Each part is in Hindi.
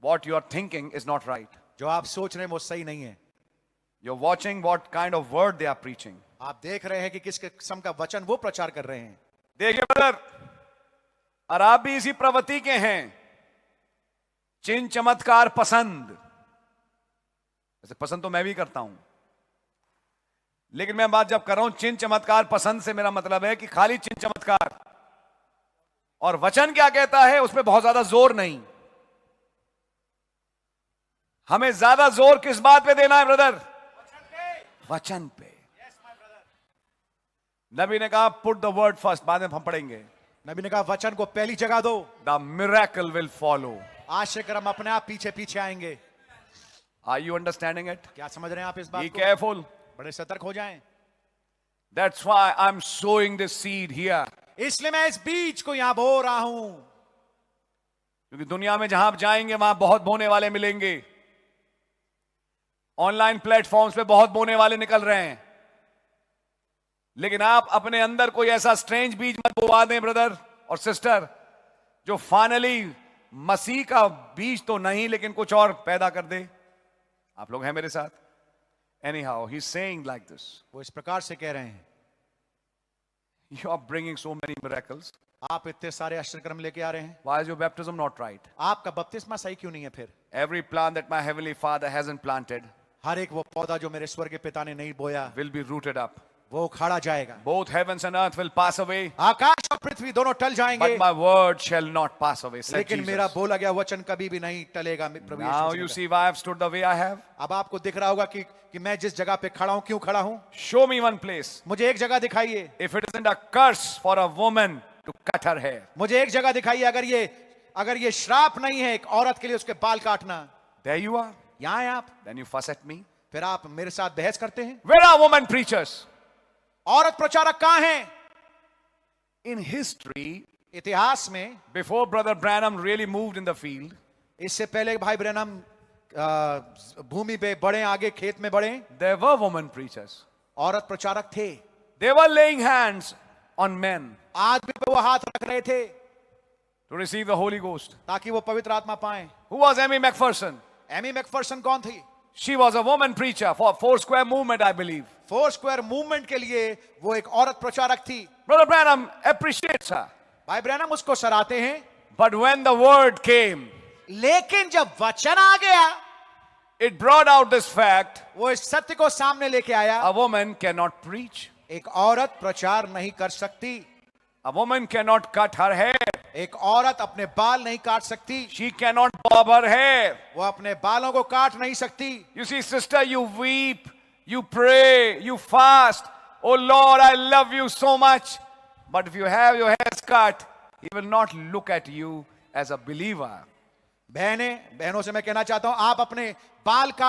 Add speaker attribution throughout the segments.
Speaker 1: what you are thinking is not right.
Speaker 2: जो आप सोच रहे हैं वो सही नहीं है।
Speaker 1: You're watching what kind of word they are preaching.
Speaker 2: आप देख रहे हैं कि किस किस्म का वचन वो प्रचार कर रहे हैं।
Speaker 1: देखिए ब्रदर, और आप भी इसी प्रवृत्ति के हैं, चिन्ह चमत्कार पसंद। ऐसे पसंद तो मैं भी करता हूं, लेकिन मैं बात जब कर रहा हूं चिन्ह चमत्कार पसंद से, मेरा मतलब है कि खाली चिन्ह चमत्कार और वचन क्या कहता है उस पर बहुत ज्यादा जोर नहीं। हमें ज्यादा जोर किस बात पे देना है ब्रदर? वचन पे। नबी ने कहा पुट द वर्ड फर्स्ट, बाद में हम पढ़ेंगे।
Speaker 2: नबी ने कहा वचन को पहली जगह दो,
Speaker 1: द मिरेकल विल फॉलो।
Speaker 2: आश्चर्यक्रम अपने आप पीछे पीछे आएंगे।
Speaker 1: Are you understanding it?
Speaker 2: क्या समझ रहे हैं आप इस बात
Speaker 1: बी
Speaker 2: को?
Speaker 1: केयरफुल।
Speaker 2: बड़े सतर्क हो जाएं।
Speaker 1: That's why I'm sowing this seed here.
Speaker 2: इसलिए मैं इस बीज को यहां बो रहा हूं,
Speaker 1: क्योंकि दुनिया में जहां आप जाएंगे वहां बहुत बोने वाले मिलेंगे। ऑनलाइन प्लेटफॉर्म्स पे बहुत बोने वाले निकल रहे हैं, लेकिन आप अपने अंदर कोई ऐसा स्ट्रेंज बीज मत बोवा दें ब्रदर और सिस्टर, जो फाइनली मसीह का बीज तो नहीं लेकिन कुछ और पैदा कर दे। आप लोग हैं मेरे साथ? Anyhow, he's saying like this.
Speaker 2: वो इस प्रकार से कह रहे हैं,
Speaker 1: You are bringing so many miracles.
Speaker 2: आप इतने सारे आश्चर्यक्रम लेके आ रहे हैं,
Speaker 1: Why is your baptism not right?
Speaker 2: आपका बपतिस्मा सही क्यों नहीं है? फिर
Speaker 1: Every plant that my heavenly Father hasn't planted
Speaker 2: हर एक वो पौधा जो मेरे स्वर्ग के पिता ने नहीं बोया
Speaker 1: will be rooted up.
Speaker 2: वो उखाड़ा जाएगा।
Speaker 1: Both heavens and earth will pass away,
Speaker 2: आकाश और पृथ्वी दोनों टल जाएंगे,
Speaker 1: but my word shall not pass away, said
Speaker 2: लेकिन मेरा
Speaker 1: Jesus.
Speaker 2: बोला गया वचन कभी भी नहीं टलेगा। प्रभु
Speaker 1: Now
Speaker 2: यीशु
Speaker 1: you
Speaker 2: ने
Speaker 1: see why I've stood the way I have.
Speaker 2: कहा। अब आपको दिख रहा होगा कि मैं जिस जगह पे खड़ा हूं क्यों खड़ा हूं।
Speaker 1: Show me one place.
Speaker 2: मुझे एक जगह दिखाइए,
Speaker 1: If it isn't a curse for a woman to cut her hair.
Speaker 2: मुझे एक जगह दिखाइए, अगर ये श्राप नहीं है एक औरत के लिए उसके बाल काटना।
Speaker 1: There you are.
Speaker 2: यहां हैं आप,
Speaker 1: Then you fuss at me.
Speaker 2: फिर आप मेरे साथ बहस करते हैं।
Speaker 1: Where are woman preachers?
Speaker 2: औरत प्रचारक कहां हैं?
Speaker 1: In history,
Speaker 2: इतिहास में,
Speaker 1: before Brother Branham really moved in the field,
Speaker 2: इससे पहले भाई ब्रैनम भूमि पे बढ़े, आगे खेत में बढ़े,
Speaker 1: there were woman preachers.
Speaker 2: औरत प्रचारक थे।
Speaker 1: They were laying hands on men
Speaker 2: आदमी पे वो हाथ रख रहे थे
Speaker 1: to receive the Holy Ghost.
Speaker 2: ताकि वो पवित्र आत्मा पाए।
Speaker 1: Who was Amy McPherson?
Speaker 2: Amy McPherson कौन थी?
Speaker 1: She was a woman preacher for Foursquare movement, I believe.
Speaker 2: Four square movement के लिए वो एक औरत प्रचारक थी।
Speaker 1: Brother Branham appreciates her.
Speaker 2: भाई ब्रैनम उसको सराहते हैं,
Speaker 1: But when the word came,
Speaker 2: लेकिन जब वचन आ गया
Speaker 1: it brought out this fact:
Speaker 2: वो इस सत्य को सामने लेके आया,
Speaker 1: a woman cannot preach.
Speaker 2: एक औरत प्रचार नहीं कर सकती,
Speaker 1: A woman cannot cut her hair.
Speaker 2: एक औरत अपने बाल नहीं काट सकती,
Speaker 1: She cannot bob her hair.
Speaker 2: वो अपने बालों को काट नहीं सकती।
Speaker 1: You see, sister, you weep, you pray, you fast. Oh Lord, I love you so much. But if you have your hairs cut, He will not look at you as a believer.
Speaker 2: बहनों से मैं कहना चाहता हूं, आप अपने बाल का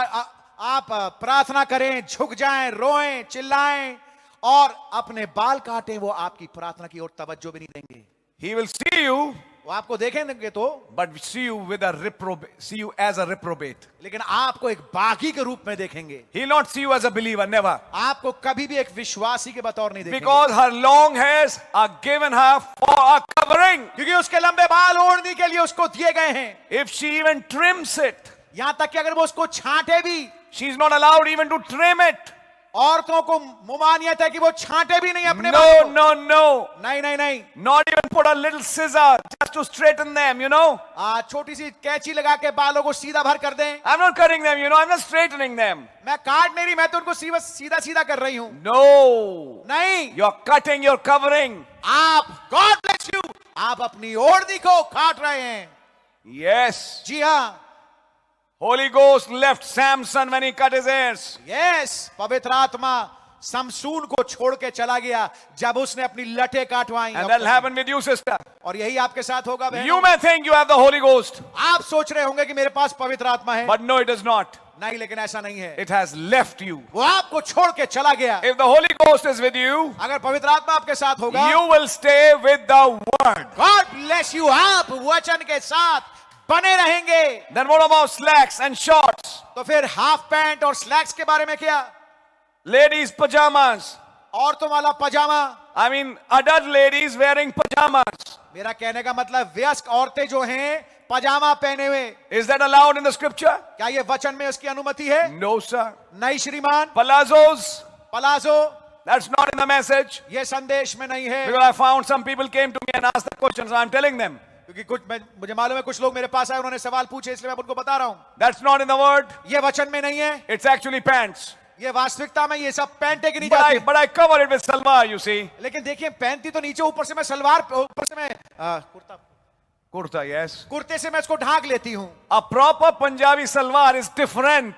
Speaker 2: आप प्रार्थना करें, झुक जाएं, रोएं, चिल्लाएं और अपने बाल काटें, वो आपकी प्रार्थना की ओर तवज्जो भी नहीं देंगे।
Speaker 1: He will see you,
Speaker 2: वो आपको देखेंगे तो,
Speaker 1: but see you with a reprobate, see you as a reprobate.
Speaker 2: लेकिन आपको एक बागी के रूप में देखेंगे।
Speaker 1: He will not see you as a believer, never.
Speaker 2: आपको कभी भी एक विश्वासी के बतौर नहीं देखेंगे,
Speaker 1: Because her long hairs are given her for a covering.
Speaker 2: क्योंकि उसके लंबे बाल ओढ़ने के लिए उसको दिए गए हैं।
Speaker 1: If she even trims it,
Speaker 2: यहां तक कि अगर वो उसको छांटे भी,
Speaker 1: she is not allowed even to trim it.
Speaker 2: औरतों को मुमानियत है कि वो छांटे भी नहीं अपने
Speaker 1: No,
Speaker 2: बालों को।
Speaker 1: no, no.
Speaker 2: नहीं नहीं नहीं,
Speaker 1: Not even put a little scissor just to straighten them, you know.
Speaker 2: छोटी सी कैंची लगा के बालों को सीधा भर कर दें।
Speaker 1: I'm not cutting them, you know. I'm not straightening them.
Speaker 2: मैं काट नहीं रही, मैं तो उनको सीधा सीधा कर रही हूं।
Speaker 1: No.
Speaker 2: नहीं,
Speaker 1: You're cutting, you're covering.
Speaker 2: आप, गॉड ब्लेस यू, आप अपनी ओढ़नी को काट रहे हैं।
Speaker 1: Yes.
Speaker 2: जी हाँ,
Speaker 1: Holy Ghost left Samson when he cut his hairs.
Speaker 2: Yes, पवित्र आत्मा समसून को छोड़ के चला गया जब उसने अपनी लटे काटवाई।
Speaker 1: And that'll happen with you, sister.
Speaker 2: और यही आपके साथ होगा बहनों।
Speaker 1: You may think you have the Holy Ghost,
Speaker 2: आप सोच रहे होंगे कि मेरे पास पवित्र आत्मा है,
Speaker 1: but no, it is not.
Speaker 2: नहीं, लेकिन ऐसा नहीं है।
Speaker 1: It has left you.
Speaker 2: वो आपको छोड़ के चला गया।
Speaker 1: If the Holy Ghost is with you,
Speaker 2: अगर पवित्र आत्मा आपके साथ होगा,
Speaker 1: you will stay with the Word.
Speaker 2: God bless you, आप वचन के साथ बने रहेंगे।
Speaker 1: Then what about slacks and shorts?
Speaker 2: तो फिर हाफ पैंट और स्लैक्स के बारे में क्या?
Speaker 1: Ladies' pajamas.
Speaker 2: औरतों वाला पजामा।
Speaker 1: I mean, adult ladies wearing pajamas.
Speaker 2: मेरा कहने का मतलब वयस्क औरतें जो हैं पजामा पहने हुए।
Speaker 1: Is that allowed in the scripture?
Speaker 2: क्या ये वचन में उसकी अनुमति है?
Speaker 1: No, sir.
Speaker 2: नहीं श्रीमान।
Speaker 1: Palazzos,
Speaker 2: palazzo,
Speaker 1: that's not in the message.
Speaker 2: ये संदेश में नहीं है।
Speaker 1: Because I found some people came to me and asked the questions, so I'm telling them.
Speaker 2: क्योंकि मुझे मालूम है कुछ लोग मेरे पास आए, उन्होंने सवाल पूछे, इसलिए मैं उनको बता रहा हूं।
Speaker 1: That's not in the word.
Speaker 2: ये वचन में नहीं है।
Speaker 1: It's actually pants.
Speaker 2: ये वास्तविकता में ये सब पहनते की नहीं
Speaker 1: But
Speaker 2: जाती।
Speaker 1: I cover it with salwar, you see.
Speaker 2: लेकिन देखिए पहनती तो नीचे, ऊपर से मैं सलवार, ऊपर से मैं कुर्ता,
Speaker 1: Kurta, yes.
Speaker 2: कुर्ते से मैं इसको ढाक लेती हूं।
Speaker 1: A proper Punjabi salwar is different.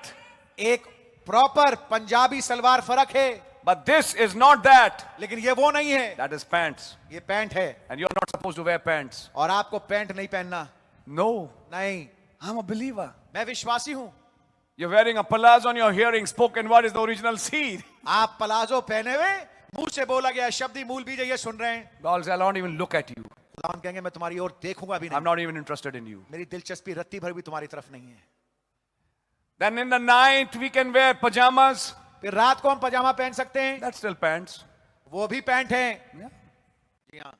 Speaker 2: एक प्रॉपर पंजाबी सलवार फर्क है,
Speaker 1: But this is not that.
Speaker 2: लेकिन ये वो नहीं है।
Speaker 1: That is pants.
Speaker 2: ये पैंट है
Speaker 1: And you're not supposed to wear pants.
Speaker 2: और आपको पैंट नहीं पहनना।
Speaker 1: No.
Speaker 2: नहीं,
Speaker 1: I'm a believer.
Speaker 2: मैं विश्वासी हूं।
Speaker 1: You're wearing a palazzo and you're hearing spoken word is the original seed.
Speaker 2: आप पलाजो पहने हुए, मुंह से बोला गया शब्द ही मूल बीज है, ये सुन रहे हैं।
Speaker 1: God says, I'll not even look at you.
Speaker 2: खुदावंद कहेंगे मैं तुम्हारी ओर देखूंगा भी
Speaker 1: I'm
Speaker 2: नहीं,
Speaker 1: not even interested in you.
Speaker 2: मेरी दिलचस्पी रत्ती भर भी तुम्हारी तरफ नहीं है।
Speaker 1: Then in the night we can wear pajamas.
Speaker 2: फिर रात को हम पजामा पहन सकते हैं,
Speaker 1: That's still pants.
Speaker 2: वो भी पैंट है।
Speaker 1: Yeah.
Speaker 2: जी हाँ,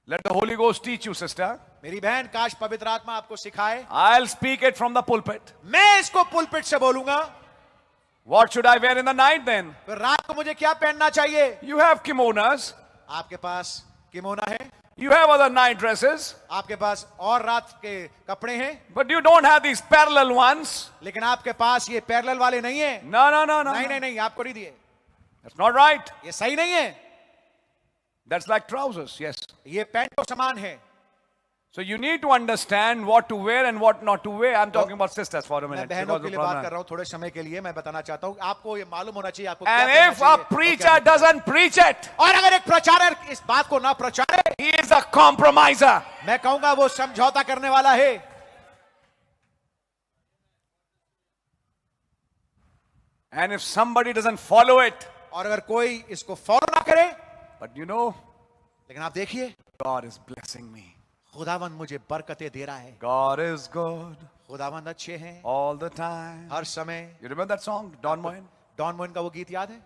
Speaker 1: Let the Holy Ghost teach you, sister.
Speaker 2: मेरी बहन, काश पवित्र आत्मा आपको सिखाए।
Speaker 1: I'll speak it from the pulpit.
Speaker 2: मैं इसको पुलपिट से बोलूंगा।
Speaker 1: What should I wear in the night then?
Speaker 2: फिर रात को मुझे क्या पहनना चाहिए?
Speaker 1: You have kimonas.
Speaker 2: आपके पास किमोना है,
Speaker 1: You have other night dresses.
Speaker 2: आपके पास और रात के कपड़े हैं,
Speaker 1: But you don't have these parallel ones.
Speaker 2: लेकिन आपके पास ये पैरेलल वाले नहीं है।
Speaker 1: No, no, no, no.
Speaker 2: नहीं
Speaker 1: no.
Speaker 2: नहीं नहीं, आपको नहीं दिए,
Speaker 1: That's not right.
Speaker 2: ये सही नहीं है।
Speaker 1: That's like trousers, yes.
Speaker 2: ये पैंट को समान है।
Speaker 1: So you need to understand what to wear and what not to wear. I'm talking about sisters for a
Speaker 2: मैं
Speaker 1: minute.
Speaker 2: बहनों
Speaker 1: because
Speaker 2: के
Speaker 1: of
Speaker 2: लिए बात
Speaker 1: problem.
Speaker 2: कर रहा हूँ थोड़े समय के लिए। मैं बताना चाहता हूँ, आपको ये मालूम होना चाहिए आपको क्या
Speaker 1: And
Speaker 2: करना
Speaker 1: if
Speaker 2: चाहिए
Speaker 1: a
Speaker 2: और क्या
Speaker 1: preacher
Speaker 2: नहीं।
Speaker 1: doesn't preach it,
Speaker 2: और अगर एक प्रचारक इस बात को ना प्रचारे,
Speaker 1: he is a compromiser.
Speaker 2: मैं कहूंगा वो समझौता करने वाला है।
Speaker 1: And if somebody doesn't follow it,
Speaker 2: और अगर कोई इसको फॉलो ना करे,
Speaker 1: but you know,
Speaker 2: लेकिन आप देखिए
Speaker 1: God is blessing me.
Speaker 2: खुदावंद मुझे बरकतें दे रहा है।
Speaker 1: God is good
Speaker 2: खुदावंद अच्छे हैं
Speaker 1: all the time.
Speaker 2: हर समय।
Speaker 1: You remember that song, Don Moen?
Speaker 2: Don Moen का वो गीत याद है?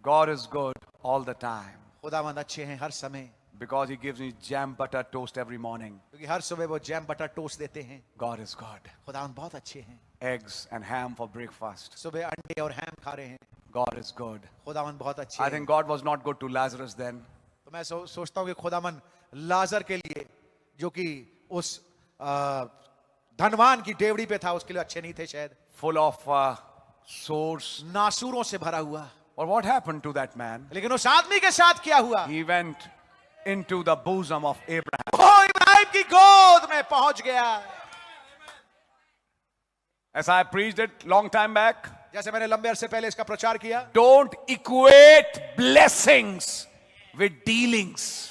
Speaker 1: God is good all the time
Speaker 2: खुदावंद अच्छे हैं हर समय,
Speaker 1: because He gives me jam butter toast every morning.
Speaker 2: क्योंकि हर सुबह वो जैम बटर टोस्ट देते हैं।
Speaker 1: God is good.
Speaker 2: खुदावंद बहुत अच्छे हैं।
Speaker 1: Eggs and ham for breakfast.
Speaker 2: सुबह अंडे और हैम खा रहे हैं।
Speaker 1: God is good.
Speaker 2: खुदावंद बहुत अच्छे
Speaker 1: I
Speaker 2: हैं।
Speaker 1: think God was not good to Lazarus then.
Speaker 2: तो मैं सोचता हूँ कि खुदावंद लाजर के लिए, जो कि उस धनवान की डेवड़ी पे था, उसके लिए अच्छे नहीं थे शायद।
Speaker 1: Full of sores.
Speaker 2: नासूरों से भरा हुआ।
Speaker 1: But what happened to that man?
Speaker 2: लेकिन उस आदमी के साथ क्या हुआ?
Speaker 1: He went into the bosom of Abraham.
Speaker 2: वो इब्राहिम की गोद में पहुंच गया।
Speaker 1: As I preached it long time back,
Speaker 2: जैसे मैंने लंबे अरसे पहले इसका प्रचार किया,
Speaker 1: don't equate blessings with dealings.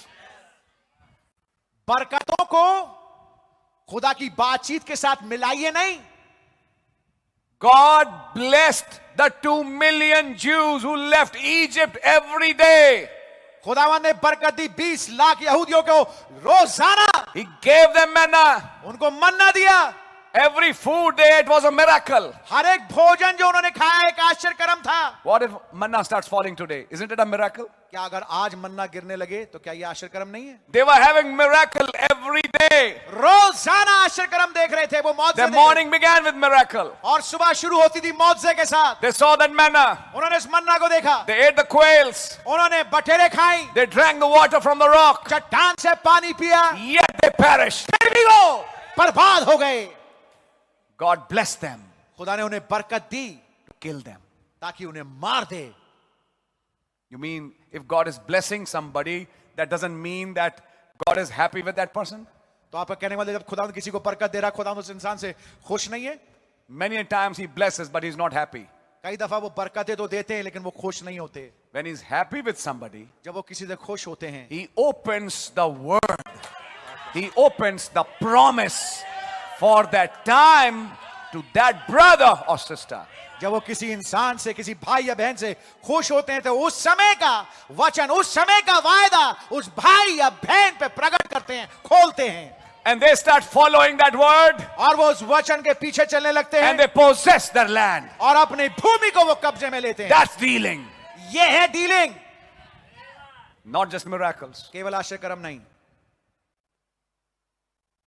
Speaker 2: बरकतों को खुदा की बातचीत के साथ मिलाइए नहीं।
Speaker 1: God blessed the 2 million Jews who left Egypt every day.
Speaker 2: खुदावन ने बरकत दी 20 लाख यहूदियों को रोजाना।
Speaker 1: He gave them manna.
Speaker 2: उनको मन्ना दिया।
Speaker 1: Every food they ate was a miracle.
Speaker 2: हर एक भोजन जो उन्होंने खाया एक आश्चर्य कर्म था।
Speaker 1: What if manna starts falling today? Isn't it a miracle?
Speaker 2: क्या अगर आज मन्ना गिरने लगे तो क्या ये आश्चर्य कर्म नहीं है?
Speaker 1: They were having miracle every day.
Speaker 2: रोजाना आश्चर्य कर्म देख रहे थे वो मौत
Speaker 1: Their
Speaker 2: से।
Speaker 1: morning began with miracle.
Speaker 2: और सुबह शुरू होती थी मौजे के साथ।
Speaker 1: They saw that manna.
Speaker 2: उन्होंने इस मन्ना को देखा।
Speaker 1: They ate the quails.
Speaker 2: उन्होंने बटेरे खाई।
Speaker 1: They drank the water from the rock.
Speaker 2: चट्टान से पानी पिया।
Speaker 1: Yet they perished.
Speaker 2: फिर भी वो बर्बाद हो गए।
Speaker 1: God blessed them
Speaker 2: खुदा ने उन्हें बरकत दी
Speaker 1: to kill them.
Speaker 2: ताकि उन्हें मार दे।
Speaker 1: You mean if God is blessing somebody, that doesn't mean that God is happy with that person?
Speaker 2: तो आपका कहने वाले जब खुदा किसी को बरकत दे रहा, खुदा उस इंसान से खुश नहीं है?
Speaker 1: Many times he blesses, but he's not happy.
Speaker 2: कई दफा वो बरकतें तो देते हैं लेकिन वो खुश नहीं होते।
Speaker 1: When he's happy with somebody,
Speaker 2: जब वो किसी से खुश होते हैं,
Speaker 1: he opens the word. He opens the promise for that time to that brother or sister.
Speaker 2: जब वो किसी इंसान से, किसी भाई या बहन से खुश होते हैं तो उस समय का वचन, उस समय का वायदा उस भाई या बहन पे प्रकट करते हैं, खोलते हैं।
Speaker 1: And they start following that word.
Speaker 2: और वो उस वचन के पीछे चलने लगते हैं।
Speaker 1: And they possess their land.
Speaker 2: और अपनी भूमि को वो कब्जे में लेते हैं।
Speaker 1: That's dealing.
Speaker 2: ये है डीलिंग।
Speaker 1: Not just miracles.
Speaker 2: केवल आश्चर्य कर्म नहीं।